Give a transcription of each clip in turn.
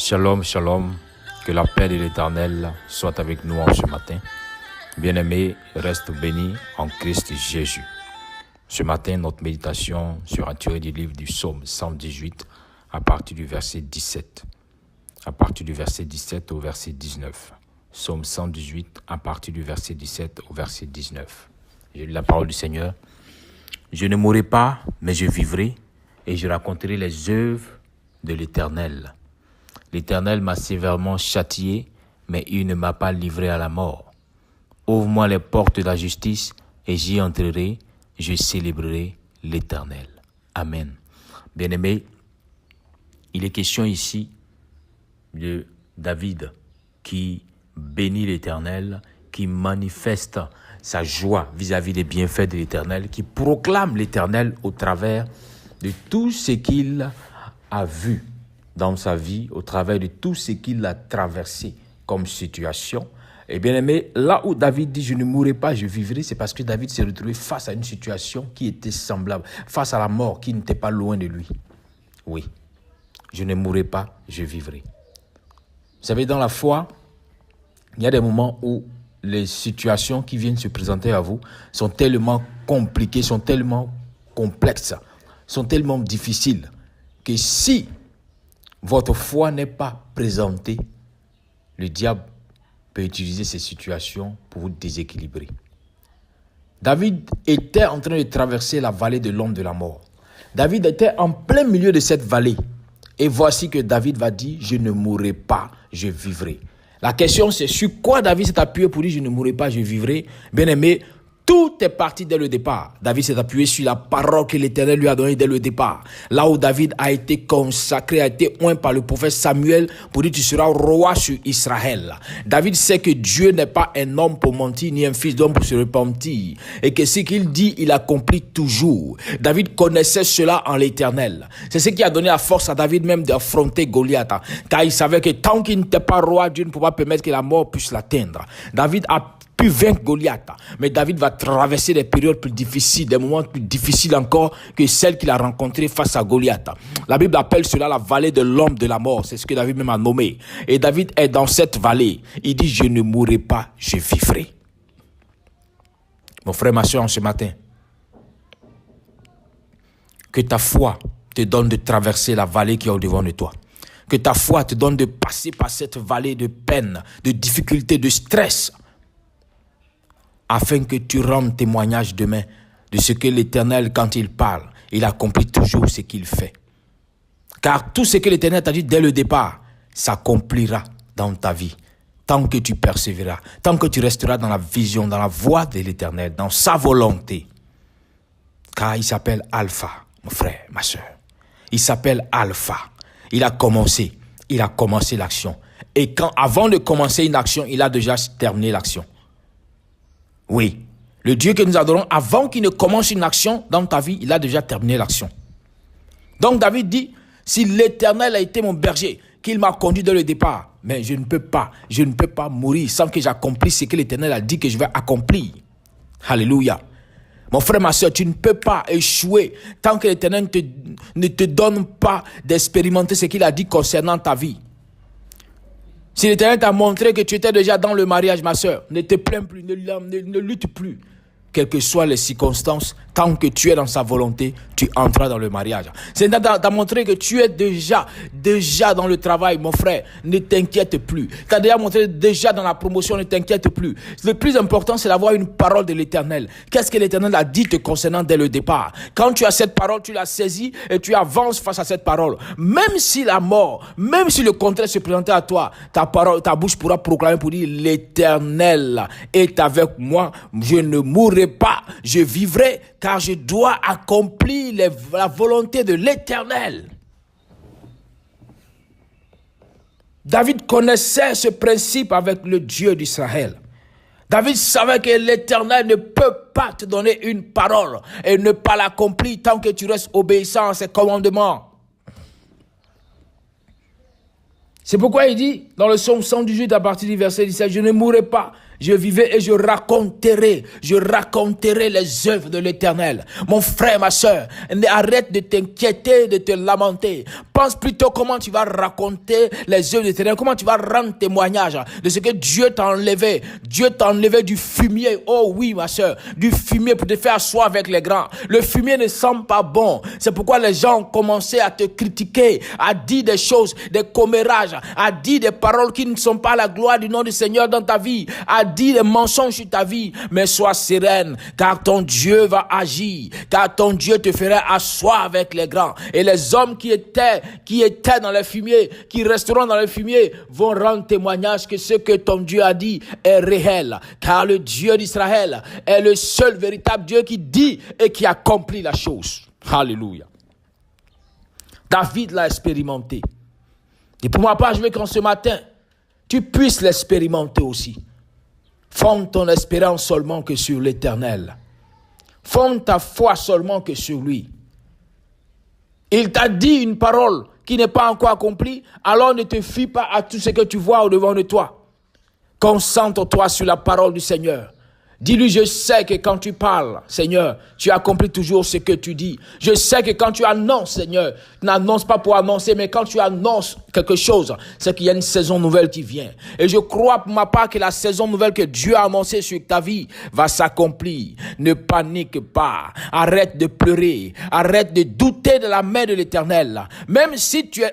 Shalom, shalom, que la paix de l'Éternel soit avec nous en ce matin. Bien-aimés, reste bénis en Christ Jésus. Ce matin, notre méditation sera tirée du livre du Psaume 118 à partir du verset 17. À partir du verset 17 au verset 19. Psaume 118 à partir du verset 17 au verset 19. J'ai lu la parole du Seigneur. Je ne mourrai pas, mais je vivrai et je raconterai les œuvres de l'Éternel. L'Éternel m'a sévèrement châtié, mais il ne m'a pas livré à la mort. Ouvre-moi les portes de la justice, et j'y entrerai, je célébrerai l'Éternel. Amen. Bien-aimés, il est question ici de David qui bénit l'Éternel, qui manifeste sa joie vis-à-vis des bienfaits de l'Éternel, qui proclame l'Éternel au travers de tout ce qu'il a vu dans sa vie, au travers de tout ce qu'il a traversé comme situation. Et bien aimé, là où David dit « je ne mourrai pas, je vivrai », c'est parce que David s'est retrouvé face à une situation qui était semblable, face à la mort qui n'était pas loin de lui. Oui, je ne mourrai pas, je vivrai. Vous savez, dans la foi, il y a des moments où les situations qui viennent se présenter à vous sont tellement compliquées, sont tellement complexes, sont tellement difficiles, que si votre foi n'est pas présentée, le diable peut utiliser ces situations pour vous déséquilibrer. David était en train de traverser la vallée de l'ombre de la mort. David était en plein milieu de cette vallée. Et voici que David va dire « je ne mourrai pas, je vivrai ». La question c'est sur quoi David s'est appuyé pour dire « je ne mourrai pas, je vivrai ». Bien aimé, tout est parti dès le départ. David s'est appuyé sur la parole que l'Éternel lui a donnée dès le départ. Là où David a été consacré, a été oint par le prophète Samuel pour dire tu seras roi sur Israël. David sait que Dieu n'est pas un homme pour mentir, ni un fils d'homme pour se repentir. Et que ce qu'il dit, il accomplit toujours. David connaissait cela en l'Éternel. C'est ce qui a donné la force à David même d'affronter Goliath. Car il savait que tant qu'il n'était pas roi, Dieu ne pouvait pas permettre que la mort puisse l'atteindre. David a pu vaincre Goliath. Mais David va traverser des périodes plus difficiles, des moments plus difficiles encore que celles qu'il a rencontrées face à Goliath. La Bible appelle cela la vallée de l'ombre de la mort. C'est ce que David même a nommé. Et David est dans cette vallée. Il dit, je ne mourrai pas, je vivrai. Mon frère, ma soeur, en ce matin, que ta foi te donne de traverser la vallée qui est au-devant de toi. Que ta foi te donne de passer par cette vallée de peine, de difficulté, de stress, afin que tu rendes témoignage demain de ce que l'Éternel, quand il parle, il accomplit toujours ce qu'il fait. Car tout ce que l'Éternel t'a dit dès le départ s'accomplira dans ta vie. Tant que tu persévéreras, tant que tu resteras dans la vision, dans la voie de l'Éternel, dans sa volonté. Car il s'appelle Alpha, mon frère, ma soeur. Il s'appelle Alpha. Il a commencé l'action. Et avant de commencer une action, il a déjà terminé l'action. Oui, le Dieu que nous adorons, avant qu'il ne commence une action dans ta vie, il a déjà terminé l'action. Donc David dit, si l'Éternel a été mon berger, qu'il m'a conduit dès le départ, mais je ne peux pas mourir sans que j'accomplisse ce que l'Éternel a dit que je vais accomplir. Alléluia. Mon frère, ma soeur, tu ne peux pas échouer tant que l'Éternel ne te donne pas d'expérimenter ce qu'il a dit concernant ta vie. Si l'Éternel t'a montré que tu étais déjà dans le mariage, ma soeur, ne te plains plus, ne lutte plus. Quelles que soient les circonstances, tant que tu es dans sa volonté, tu entreras dans le mariage. C'est t'a montré que tu es déjà dans le travail, mon frère, ne t'inquiète plus. T'as déjà montré déjà dans la promotion, ne t'inquiète plus. Le plus important, c'est d'avoir une parole de l'Éternel. Qu'est-ce que l'Éternel a dit te concernant dès le départ? Quand tu as cette parole, tu la saisis et tu avances face à cette parole. Même si la mort, même si le contraire se présentait à toi, ta bouche pourra proclamer pour dire l'Éternel est avec moi, je ne mourrai pas, je vivrai, car je dois accomplir la volonté de l'Éternel. David connaissait ce principe avec le Dieu d'Israël. David savait que l'Éternel ne peut pas te donner une parole et ne pas l'accomplir tant que tu restes obéissant à ses commandements. C'est pourquoi il dit dans le psaume 118 à partir du verset 17, je ne mourrai pas, je vivrai et je raconterai les œuvres de l'Éternel. Mon frère, ma soeur, arrête de t'inquiéter, de te lamenter. Pense plutôt comment tu vas raconter les œuvres de l'Éternel, comment tu vas rendre témoignage de ce que Dieu t'a enlevé. Dieu t'a enlevé du fumier. Oh oui, ma soeur, du fumier pour te faire asseoir avec les grands. Le fumier ne sent pas bon. C'est pourquoi les gens ont commencé à te critiquer, à dire des choses, des commérages, à dire des paroles qui ne sont pas la gloire du nom du Seigneur dans ta vie, à dire des mensonges sur ta vie. Mais sois sereine, car ton Dieu va agir, car ton Dieu te fera asseoir avec les grands. Et les hommes qui étaient dans le fumier, qui resteront dans le fumier, vont rendre témoignage que ce que ton Dieu a dit est réel. Car le Dieu d'Israël est le seul véritable Dieu qui dit et qui accomplit la chose. Alléluia. David l'a expérimenté. Et pour ma part, je veux qu'en ce matin, tu puisses l'expérimenter aussi. Fonde ton espérance seulement que sur l'Éternel. Fonde ta foi seulement que sur lui. Il t'a dit une parole qui n'est pas encore accomplie, alors ne te fie pas à tout ce que tu vois au-devant de toi. Concentre-toi sur la parole du Seigneur. Dis-lui, je sais que quand tu parles, Seigneur, tu accomplis toujours ce que tu dis. Je sais que quand tu annonces, Seigneur, tu n'annonces pas pour annoncer, mais quand tu annonces quelque chose, c'est qu'il y a une saison nouvelle qui vient. Et je crois pour ma part que la saison nouvelle que Dieu a annoncée sur ta vie va s'accomplir. Ne panique pas. Arrête de pleurer. Arrête de douter de la main de l'Éternel. Même si tu es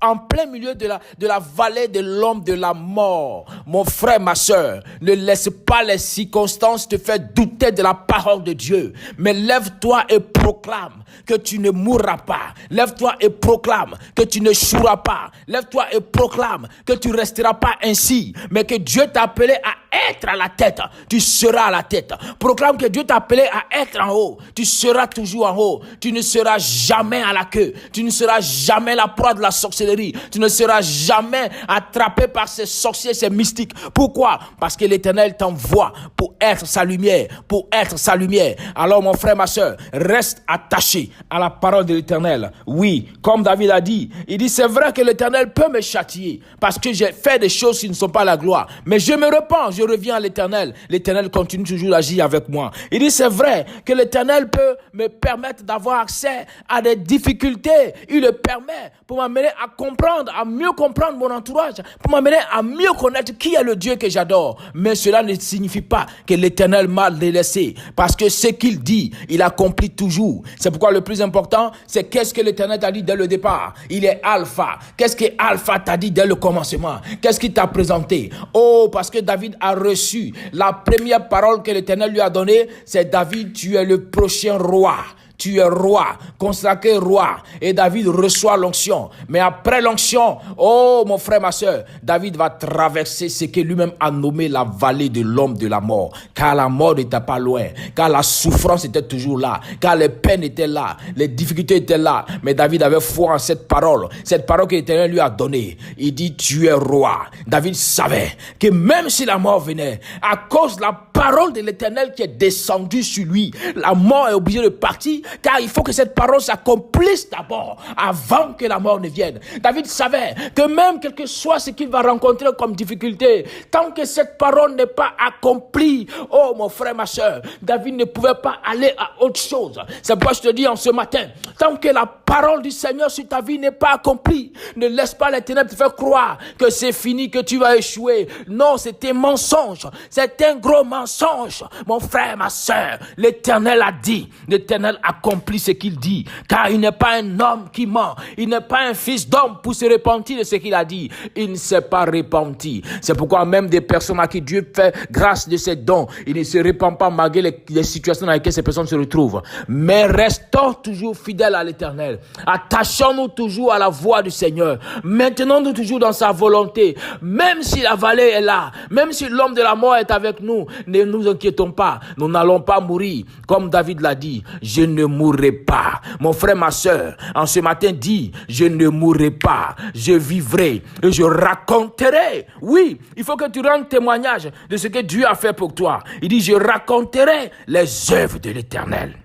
en plein milieu de la vallée de l'ombre de la mort. Mon frère, ma soeur, ne laisse pas les circonstances te faire douter de la parole de Dieu. Mais lève-toi et proclame que tu ne mourras pas. Lève-toi et proclame que tu ne choueras pas. Lève-toi et proclame que tu ne resteras pas ainsi, mais que Dieu t'a appelé à être à la tête. Tu seras à la tête. Proclame que Dieu t'a appelé à être en haut. Tu seras toujours en haut. Tu ne seras jamais à la queue. Tu ne seras jamais la proie de la sorcellerie. Tu ne seras jamais attrapé par ces sorciers, ces mystiques. Pourquoi? Parce que l'Éternel t'envoie pour être sa lumière. Pour être sa lumière. Alors mon frère, ma soeur, reste attaché à la parole de l'Éternel. Oui, comme David a dit, il dit c'est vrai que l'Éternel peut me châtier parce que j'ai fait des choses qui ne sont pas la gloire. Mais je me repens, je reviens à l'Éternel. L'Éternel continue toujours d'agir avec moi. Il dit c'est vrai que l'Éternel peut me permettre d'avoir accès à des difficultés. Il le permet pour m'amener à comprendre, à mieux comprendre mon entourage, pour m'amener à mieux connaître qui est le Dieu que j'adore. Mais cela ne signifie pas que l'Éternel m'a délaissé, parce que ce qu'il dit, il accomplit toujours. C'est pourquoi le plus important, c'est qu'est-ce que l'Éternel t'a dit dès le départ. Il est Alpha. Qu'est-ce que Alpha t'a dit dès le commencement? Qu'est-ce qu'il t'a présenté? Oh, parce que David a reçu la première parole que l'Éternel lui a donnée, c'est David, tu es le prochain roi. Tu es roi, consacré roi. Et David reçoit l'onction. Mais après l'onction, oh mon frère, ma soeur, David va traverser ce que lui-même a nommé la vallée de l'homme de la mort. Car la mort n'était pas loin. Car la souffrance était toujours là. Car les peines étaient là. Les difficultés étaient là. Mais David avait foi en cette parole. Cette parole que l'Éternel lui a donnée. Il dit, tu es roi. David savait que même si la mort venait, à cause de la parole de l'Éternel qui est descendue sur lui, la mort est obligée de partir. Car il faut que cette parole s'accomplisse d'abord, avant que la mort ne vienne. David savait que même quel que soit ce qu'il va rencontrer comme difficulté, tant que cette parole n'est pas accomplie, oh mon frère, ma soeur, David ne pouvait pas aller à autre chose. C'est pourquoi je te dis en ce matin, tant que la parole du Seigneur sur ta vie n'est pas accomplie, ne laisse pas les ténèbres te faire croire que c'est fini, que tu vas échouer. Non, c'est un mensonge. C'est un gros mensonge. Mon frère, ma soeur, l'Éternel a dit, l'Éternel accomplit ce qu'il dit, car il n'est pas un homme qui ment, il n'est pas un fils d'homme pour se repentir de ce qu'il a dit. Il ne s'est pas repenti. C'est pourquoi même des personnes à qui Dieu fait grâce de ses dons, il ne se repent pas malgré les situations dans lesquelles ces personnes se retrouvent. Mais restons toujours fidèles à l'Éternel. Attachons-nous toujours à la voix du Seigneur. Maintenons-nous toujours dans sa volonté. Même si la vallée est là, même si l'homme de la mort est avec nous, ne nous inquiétons pas. Nous n'allons pas mourir. Comme David l'a dit, je ne mourrai pas. Mon frère, ma soeur, en ce matin dit, je ne mourrai pas. Je vivrai et je raconterai. Oui, il faut que tu rendes témoignage de ce que Dieu a fait pour toi. Il dit, je raconterai les œuvres de l'Éternel.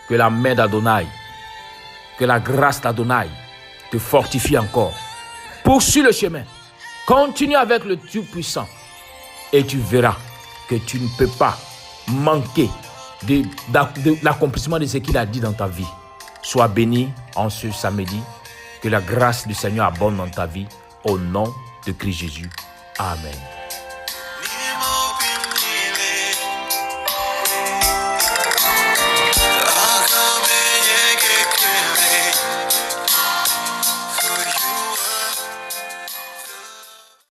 Que la main d'Adonai, que la grâce d'Adonai te fortifie encore. Poursuis le chemin. Continue avec le Dieu puissant. et tu verras que tu ne peux pas manquer de l'accomplissement de ce qu'il a dit dans ta vie. Sois béni en ce samedi. Que la grâce du Seigneur abonde dans ta vie. Au nom de Christ Jésus. Amen.